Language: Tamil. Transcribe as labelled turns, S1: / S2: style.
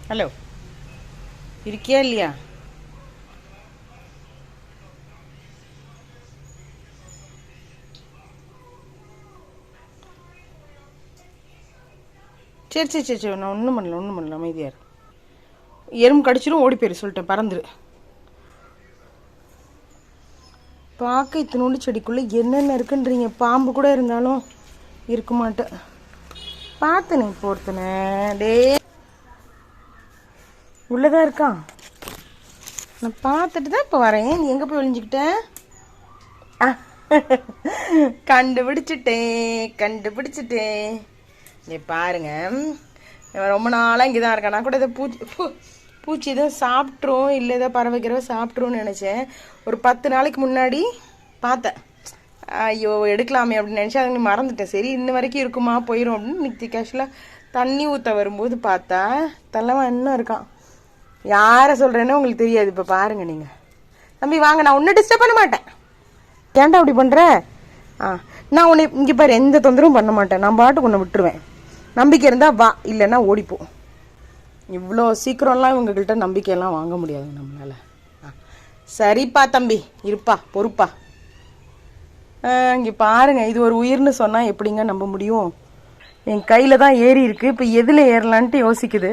S1: ஹலோ, இருக்கியா இல்லையா? சரி சரி சரி சரி, நான் ஒன்றும் பண்ணல அமைதியார். எறும்பு கடிச்சிடும், ஓடி போயிரு சொல்லிட்டேன், பறந்துரு. பார்க்க இத்தினோண்டு செடிக்குள்ளே என்னென்ன இருக்குன்றீங்க. பாம்பு கூட இருந்தாலும் இருக்க மாட்டேன். பார்த்தனே இப்போ ஒருத்தனை, டே உள்ளதான் இருக்கான். நான் பார்த்துட்டு தான் இப்போ வரேன். நீ எங்கே போய் ஒளிஞ்சுக்கிட்ட? கண்டுபிடிச்சிட்டேன். நீ பாருங்க, ரொம்ப நாளாக இங்கே தான் இருக்கேன். நான் கூட இதை பூச்சி எதுவும் சாப்பிட்ரும், இல்லை ஏதோ பறவைக்கிறவ சாப்பிட்ருன்னு நினச்சேன். ஒரு 10 நாளைக்கு முன்னாடி பார்த்தேன். ஐயோ எடுக்கலாமே அப்படின்னு நினச்சி அதை மறந்துட்டேன். சரி இன்ன வரைக்கும் இருக்குமா, போயிடும் அப்படின்னு இன்னைக்கு கேஷுவலாக தண்ணி ஊற்ற வரும்போது பார்த்தா தலைவன் இன்னும் இருக்கான். யாரை சொல்கிறேன்னு உங்களுக்கு தெரியாது. இப்போ பாருங்கள் நீங்கள். தம்பி வாங்க, நான் ஒன்றும் டிஸ்டர்ப் பண்ண மாட்டேன். ஏன்டா அப்படி பண்ணுற? நான் உன்னை இங்கே பாரு, எந்த தொந்தரவும் பண்ண மாட்டேன். நான் பாட்டுக்கு உன்னை விட்டுருவேன். நம்பிக்கை இருந்தால் வா, இல்லைன்னா ஓடிப்போ. இவ்வளோ சீக்கிரம்லாம் இவங்ககிட்ட நம்பிக்கையெல்லாம் வாங்க முடியாது நம்மளால். சரிப்பா தம்பி, இருப்பா, பொறுப்பா. இங்கே பாருங்கள், இது ஒரு உயிர்னு சொன்னால் எப்படிங்க நம்ப முடியும்? என் கையில் தான் ஏறி இருக்குது. இப்போ எதில் ஏறலான்ட்டு யோசிக்குது.